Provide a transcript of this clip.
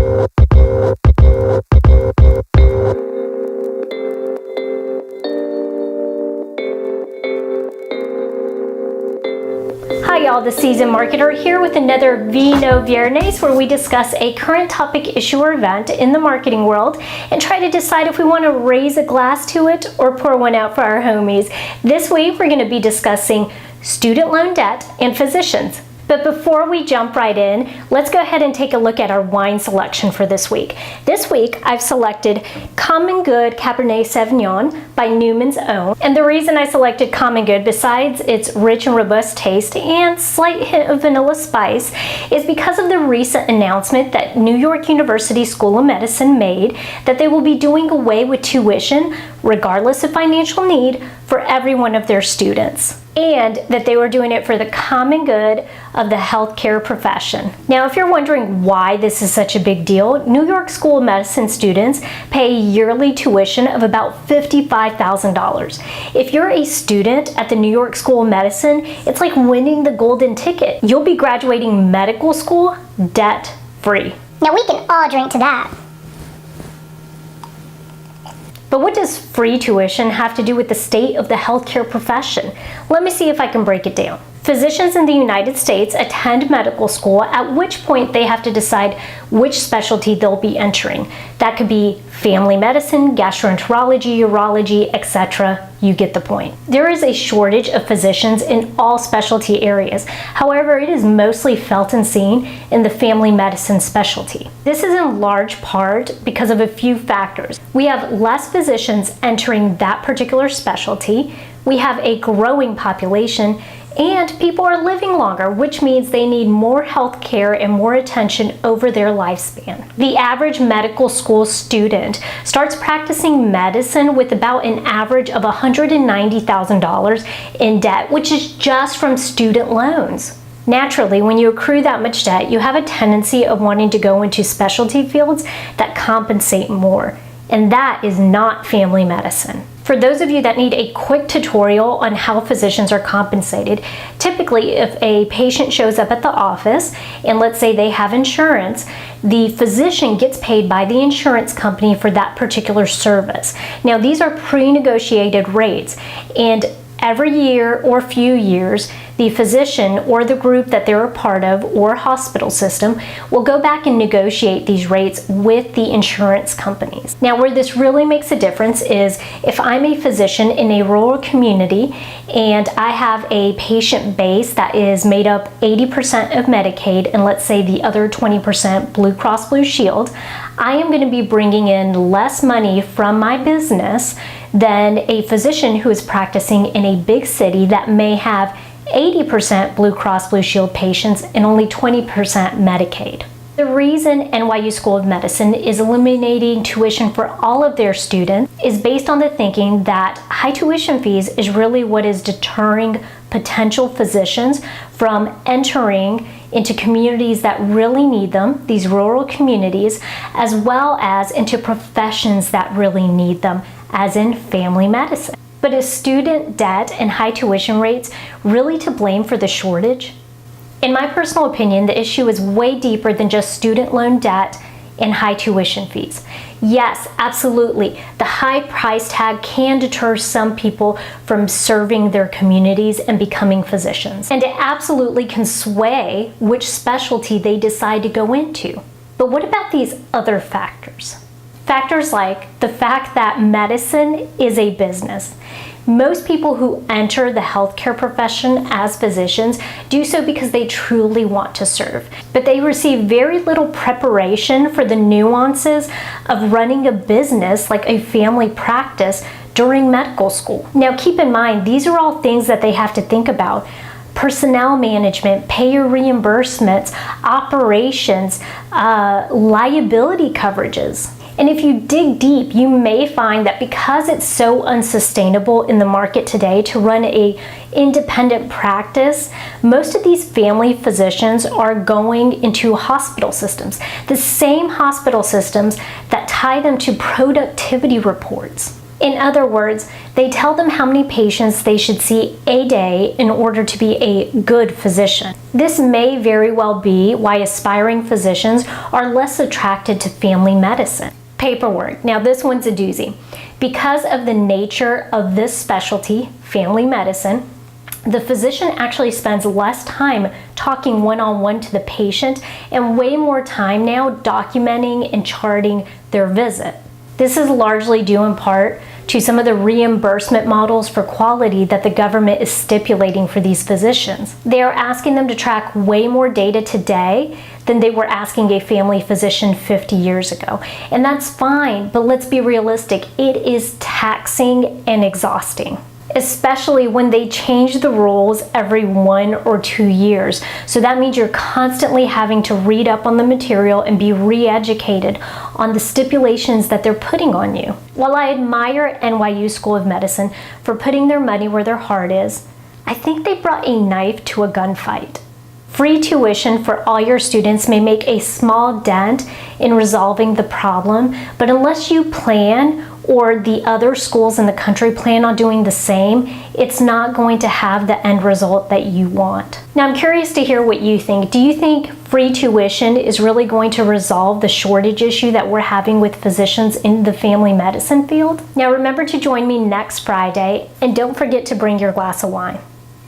Hi y'all, the Seasoned Marketer here with another Vino Viernes, where we discuss a current topic, issue, or event in the marketing world and try to decide if we want to raise a glass to it or pour one out for our homies. This week we're going to be discussing student loan debt and physicians. But before we jump right in, let's go ahead and take a look at our wine selection for this week. This week, I've selected Common Good Cabernet Sauvignon by Newman's Own. And the reason I selected Common Good, besides its rich and robust taste and slight hint of vanilla spice, is because of the recent announcement that New York University School of Medicine made that they will be doing away with tuition, regardless of financial need, for every one of their students, and that they were doing it for the common good of the healthcare profession. Now, if you're wondering why this is such a big deal, New York School of Medicine students pay a yearly tuition of about $55,000. If you're a student at the New York School of Medicine, it's like winning the golden ticket. You'll be graduating medical school debt-free. Now we can all drink to that. But what does free tuition have to do with the state of the healthcare profession? Let me see if I can break it down. Physicians in the United States attend medical school, at which point they have to decide which specialty they'll be entering. That could be family medicine, gastroenterology, urology, etc. You get the point. There is a shortage of physicians in all specialty areas. However, it is mostly felt and seen in the family medicine specialty. This is in large part because of a few factors. We have less physicians entering that particular specialty. We have a growing population, and people are living longer, which means they need more health care and more attention over their lifespan. The average medical school student starts practicing medicine with about an average of $190,000 in debt, which is just from student loans. Naturally, when you accrue that much debt, you have a tendency of wanting to go into specialty fields that compensate more, and that is not family medicine. For those of you that need a quick tutorial on how physicians are compensated, typically if a patient shows up at the office and let's say they have insurance, the physician gets paid by the insurance company for that particular service. Now, these are pre-negotiated rates, and every year or few years, the physician or the group that they're a part of or hospital system will go back and negotiate these rates with the insurance companies. Now, where this really makes a difference is if I'm a physician in a rural community and I have a patient base that is made up 80% of Medicaid and let's say the other 20% Blue Cross Blue Shield, I am going to be bringing in less money from my business than a physician who is practicing in a big city that may have 80% Blue Cross Blue Shield patients and only 20% Medicaid. The reason NYU School of Medicine is eliminating tuition for all of their students is based on the thinking that high tuition fees is really what is deterring potential physicians from entering into communities that really need them, these rural communities, as well as into professions that really need them, as in family medicine. But is student debt and high tuition rates really to blame for the shortage? In my personal opinion, the issue is way deeper than just student loan debt and high tuition fees. Yes, absolutely, the high price tag can deter some people from serving their communities and becoming physicians. And it absolutely can sway which specialty they decide to go into. But what about these other factors? Factors like the fact that medicine is a business. Most people who enter the healthcare profession as physicians do so because they truly want to serve, but they receive very little preparation for the nuances of running a business like a family practice during medical school. Now, keep in mind, these are all things that they have to think about. Personnel management, payer reimbursements, operations, liability coverages. And if you dig deep, you may find that because it's so unsustainable in the market today to run a independent practice, most of these family physicians are going into hospital systems, the same hospital systems that tie them to productivity reports. In other words, they tell them how many patients they should see a day in order to be a good physician. This may very well be why aspiring physicians are less attracted to family medicine. Paperwork. Now this one's a doozy. Because of the nature of this specialty, family medicine, the physician actually spends less time talking one-on-one to the patient and way more time now documenting and charting their visit. This is largely due in part to some of the reimbursement models for quality that the government is stipulating for these physicians. They are asking them to track way more data today than they were asking a family physician 50 years ago. And that's fine, but let's be realistic. It is taxing and exhausting, especially when they change the rules every 1 or 2 years. So that means you're constantly having to read up on the material and be re-educated on the stipulations that they're putting on you. While I admire NYU School of Medicine for putting their money where their heart is, I think they brought a knife to a gunfight. Free tuition for all your students may make a small dent in resolving the problem, but unless you plan or the other schools in the country plan on doing the same, it's not going to have the end result that you want. Now, I'm curious to hear what you think. Do you think free tuition is really going to resolve the shortage issue that we're having with physicians in the family medicine field? Now, remember to join me next Friday, and don't forget to bring your glass of wine.